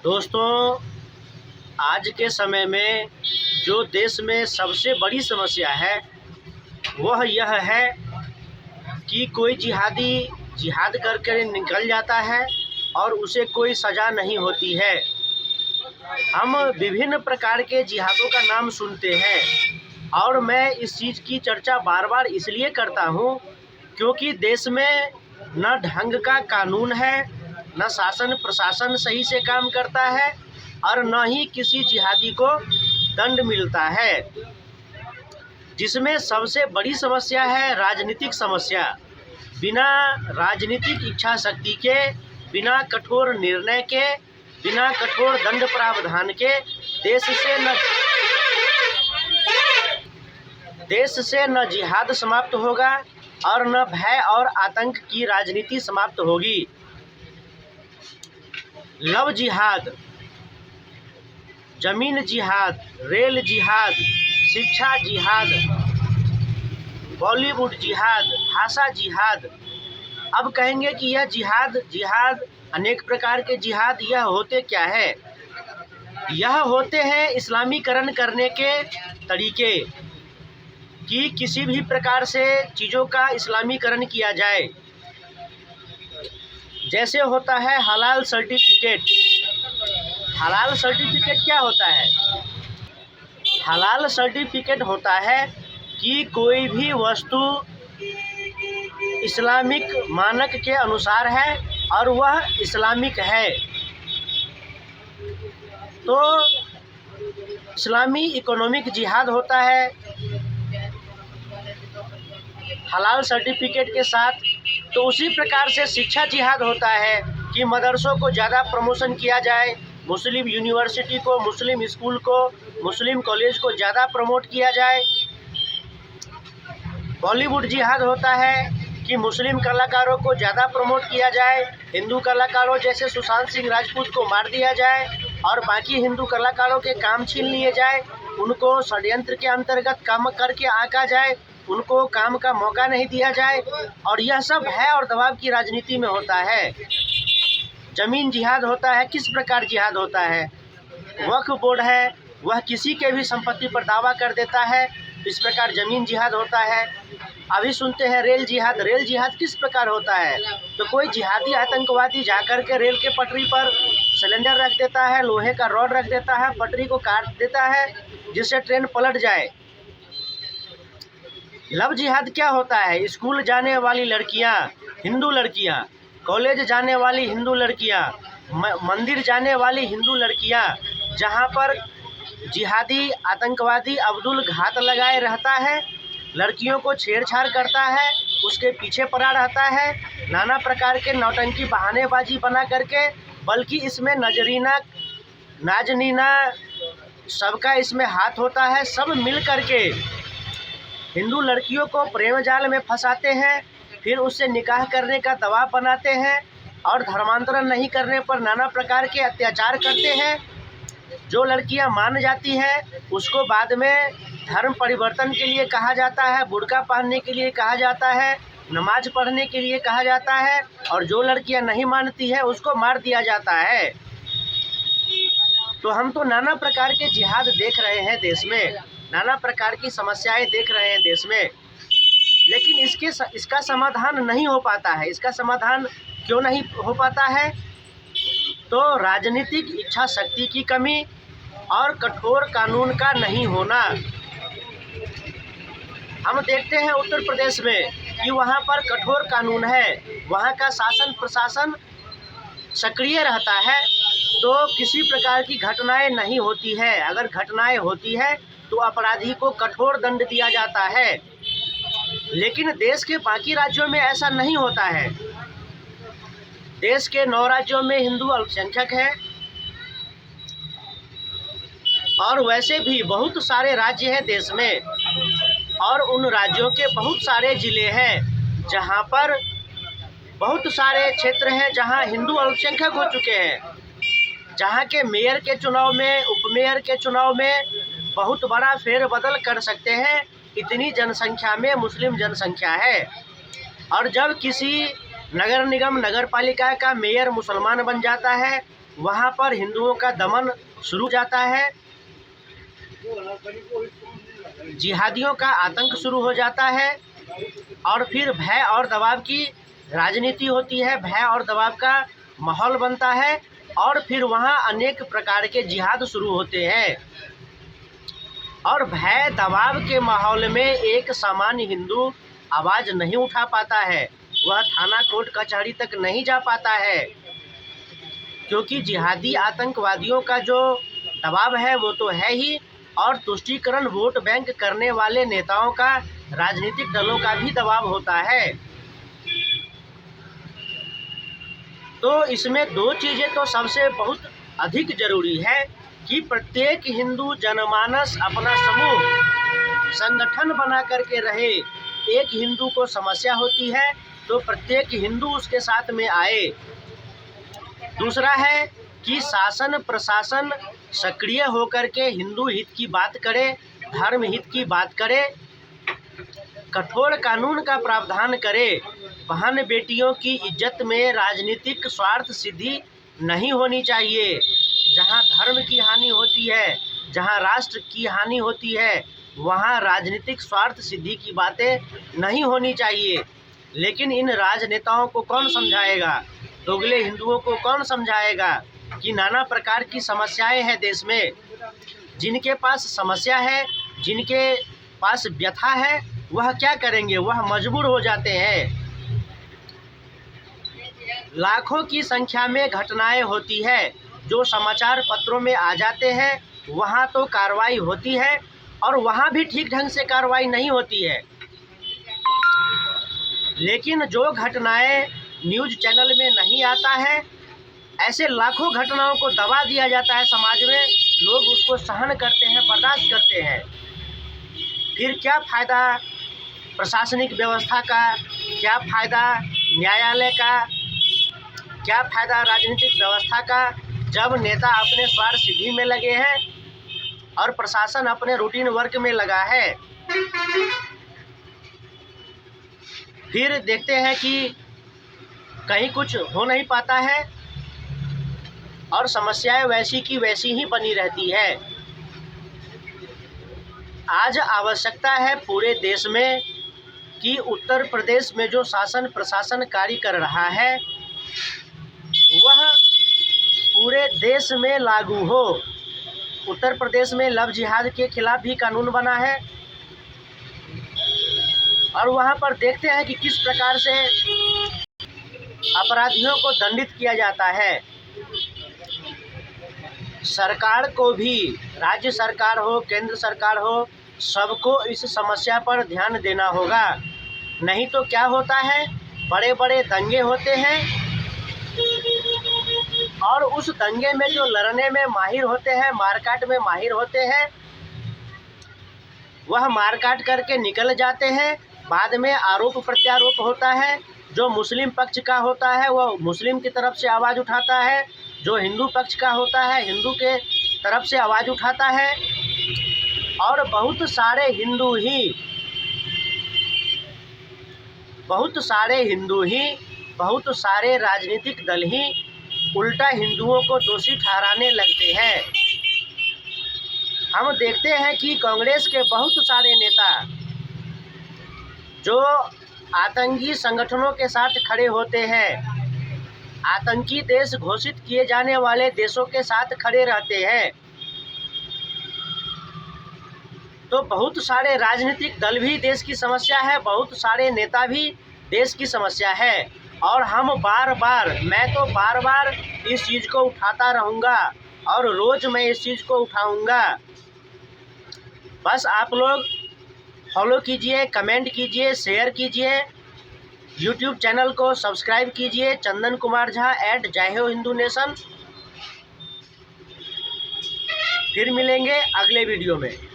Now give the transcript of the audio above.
दोस्तों, आज के समय में जो देश में सबसे बड़ी समस्या है वह यह है कि कोई जिहादी जिहाद करके निकल जाता है और उसे कोई सज़ा नहीं होती है। हम विभिन्न प्रकार के जिहादों का नाम सुनते हैं और मैं इस चीज़ की चर्चा बार बार इसलिए करता हूँ क्योंकि देश में न ढंग का कानून है, न शासन प्रशासन सही से काम करता है और न ही किसी जिहादी को दंड मिलता है। जिसमें सबसे बड़ी समस्या है राजनीतिक समस्या। बिना राजनीतिक इच्छा शक्ति के, बिना कठोर निर्णय के, बिना कठोर दंड प्रावधान के देश से न जिहाद समाप्त होगा और न भय और आतंक की राजनीति समाप्त होगी। लव जिहाद, जमीन जिहाद, रेल जिहाद, शिक्षा जिहाद, बॉलीवुड जिहाद, भाषा जिहाद। अब कहेंगे कि यह जिहाद अनेक प्रकार के जिहाद यह होते क्या है? यह होते हैं इस्लामीकरण करने के तरीके कि किसी भी प्रकार से चीज़ों का इस्लामीकरण किया जाए। जैसे होता है हलाल सर्टिफिकेट। हलाल सर्टिफिकेट क्या होता है? हलाल सर्टिफिकेट होता है कि कोई भी वस्तु इस्लामिक मानक के अनुसार है और वह इस्लामिक है तो इस्लामी इकोनॉमिक जिहाद होता है हलाल सर्टिफिकेट के साथ। तो उसी प्रकार से शिक्षा जिहाद होता है कि मदरसों को ज़्यादा प्रमोशन किया जाए, मुस्लिम यूनिवर्सिटी को, मुस्लिम स्कूल को, मुस्लिम कॉलेज को ज़्यादा प्रमोट किया जाए। बॉलीवुड जिहाद होता है कि मुस्लिम कलाकारों को ज़्यादा प्रमोट किया जाए, हिंदू कलाकारों जैसे सुशांत सिंह राजपूत को मार दिया जाए और बाकी हिंदू कलाकारों के काम छीन लिए जाए, उनको षड्यंत्र के अंतर्गत काम करके आंका जाए, उनको काम का मौका नहीं दिया जाए। और यह सब भय और दबाव की राजनीति में होता है। जमीन जिहाद होता है। किस प्रकार जिहाद होता है? वक्फ बोर्ड है, वह किसी के भी संपत्ति पर दावा कर देता है, इस प्रकार जमीन जिहाद होता है। अभी सुनते हैं रेल जिहाद। रेल जिहाद किस प्रकार होता है? तो कोई जिहादी आतंकवादी जाकर के रेल के पटरी पर सिलेंडर रख देता है, लोहे का रॉड रख देता है, पटरी को काट देता है जिससे ट्रेन पलट जाए। लव जिहाद क्या होता है? स्कूल जाने वाली लड़कियां, हिंदू लड़कियां, कॉलेज जाने वाली हिंदू लड़कियां, मंदिर जाने वाली हिंदू लड़कियां, जहां पर जिहादी आतंकवादी अब्दुल घात लगाए रहता है, लड़कियों को छेड़छाड़ करता है, उसके पीछे पड़ा रहता है, नाना प्रकार के नौटंकी बहानेबाजी बना करके। बल्कि इसमें नजरीना नाजनीना सबका इसमें हाथ होता है। सब मिल करके हिंदू लड़कियों को प्रेम जाल में फंसाते हैं, फिर उससे निकाह करने का दबाव बनाते हैं और धर्मांतरण नहीं करने पर नाना प्रकार के अत्याचार करते हैं। जो लड़कियां मान जाती हैं उसको बाद में धर्म परिवर्तन के लिए कहा जाता है, बुर्का पहनने के लिए कहा जाता है, नमाज पढ़ने के लिए कहा जाता है, और जो लड़कियां नहीं मानती है उसको मार दिया जाता है। तो हम तो नाना प्रकार के जिहाद देख रहे हैं देश में, नाना प्रकार की समस्याएं देख रहे हैं देश में, लेकिन इसका समाधान नहीं हो पाता है। इसका समाधान क्यों नहीं हो पाता है? तो राजनीतिक इच्छा शक्ति की कमी और कठोर कानून का नहीं होना। हम देखते हैं उत्तर प्रदेश में कि वहाँ पर कठोर कानून है, वहाँ का शासन प्रशासन सक्रिय रहता है, तो किसी प्रकार की घटनाएं नहीं होती है। अगर घटनाएं होती है तो अपराधी को कठोर दंड दिया जाता है। लेकिन देश के बाकी राज्यों में ऐसा नहीं होता है। देश के 9 राज्यों में हिंदू अल्पसंख्यक है और वैसे भी बहुत सारे राज्य हैं देश में, और उन राज्यों के बहुत सारे ज़िले हैं जहां पर बहुत सारे क्षेत्र हैं जहां हिंदू अल्पसंख्यक हो चुके हैं, जहां के मेयर के चुनाव में, उपमेयर के चुनाव में बहुत बड़ा फेरबदल कर सकते हैं। इतनी जनसंख्या में मुस्लिम जनसंख्या है। और जब किसी नगर निगम नगर पालिका का मेयर मुसलमान बन जाता है, वहाँ पर हिंदुओं का दमन शुरू हो जाता है, जिहादियों का आतंक शुरू हो जाता है और फिर भय और दबाव की राजनीति होती है, भय और दबाव का माहौल बनता है और फिर वहाँ अनेक प्रकार के जिहाद शुरू होते हैं। और भय दबाव के माहौल में एक सामान्य हिंदू आवाज़ नहीं उठा पाता है, वह थाना कोर्ट कचहरी तक नहीं जा पाता है, क्योंकि जिहादी आतंकवादियों का जो दबाव है वो तो है ही, और तुष्टीकरण वोट बैंक करने वाले नेताओं का, राजनीतिक दलों का भी दबाव होता है। तो इसमें दो चीज़ें तो सबसे बहुत अधिक ज़रूरी है कि प्रत्येक हिंदू जनमानस अपना समूह संगठन बना करके रहे। एक हिंदू को समस्या होती है तो प्रत्येक हिंदू उसके साथ में आए। दूसरा है कि शासन प्रशासन सक्रिय होकर के हिंदू हित की बात करे, धर्म हित की बात करे, कठोर कानून का प्रावधान करे। बहन बेटियों की इज्जत में राजनीतिक स्वार्थ सिद्धि नहीं होनी चाहिए। जहां धर्म की हानि होती है, जहां राष्ट्र की हानि होती है, वहां राजनीतिक स्वार्थ सिद्धि की बातें नहीं होनी चाहिए। लेकिन इन राजनेताओं को कौन समझाएगा, दोगले हिंदुओं को कौन समझाएगा कि नाना प्रकार की समस्याएं हैं देश में। जिनके पास समस्या है, जिनके पास व्यथा है, वह क्या करेंगे, वह मजबूर हो जाते हैं। लाखों की संख्या में घटनाएं होती है जो समाचार पत्रों में आ जाते हैं, वहाँ तो कार्रवाई होती है और वहाँ भी ठीक ढंग से कार्रवाई नहीं होती है। लेकिन जो घटनाएं न्यूज़ चैनल में नहीं आता है, ऐसे लाखों घटनाओं को दबा दिया जाता है समाज में, लोग उसको सहन करते हैं, बर्दाश्त करते हैं। फिर क्या फ़ायदा प्रशासनिक व्यवस्था का, क्या फ़ायदा न्यायालय का, क्या फ़ायदा राजनीतिक व्यवस्था का, जब नेता अपने स्वार्थ सिद्धि में लगे हैं और प्रशासन अपने रूटीन वर्क में लगा है। फिर देखते हैं कि कहीं कुछ हो नहीं पाता है और समस्याएं वैसी की वैसी ही बनी रहती है। आज आवश्यकता है पूरे देश में कि उत्तर प्रदेश में जो शासन प्रशासन कार्य कर रहा है वह पूरे देश में लागू हो। उत्तर प्रदेश में लव जिहाद के खिलाफ भी कानून बना है और वहाँ पर देखते हैं कि किस प्रकार से अपराधियों को दंडित किया जाता है। सरकार को भी, राज्य सरकार हो, केंद्र सरकार हो, सबको इस समस्या पर ध्यान देना होगा। नहीं तो क्या होता है, बड़े बड़े दंगे होते हैं और उस दंगे में जो लड़ने में माहिर होते हैं, मारकाट में माहिर होते हैं, वह मारकाट करके निकल जाते हैं। बाद में आरोप प्रत्यारोप होता है। जो मुस्लिम पक्ष का होता है वह मुस्लिम की तरफ से आवाज़ उठाता है, जो हिंदू पक्ष का होता है हिंदू के तरफ से आवाज़ उठाता है। और बहुत सारे हिंदू ही, बहुत सारे राजनीतिक दल ही उल्टा हिंदुओं को दोषी ठहराने लगते हैं। हम देखते हैं कि कांग्रेस के बहुत सारे नेता जो आतंकी संगठनों के साथ खड़े होते हैं, आतंकी देश घोषित किए जाने वाले देशों के साथ खड़े रहते हैं। तो बहुत सारे राजनीतिक दल भी देश की समस्या है, बहुत सारे नेता भी देश की समस्या है। और हम मैं तो बार बार इस चीज़ को उठाता रहूँगा और रोज़ मैं इस चीज़ को उठाऊँगा। बस आप लोग फॉलो कीजिए, कमेंट कीजिए, शेयर कीजिए, यूट्यूब चैनल को सब्सक्राइब कीजिए, चंदन कुमार झा @जय हो हिंदू नेशन। फिर मिलेंगे अगले वीडियो में।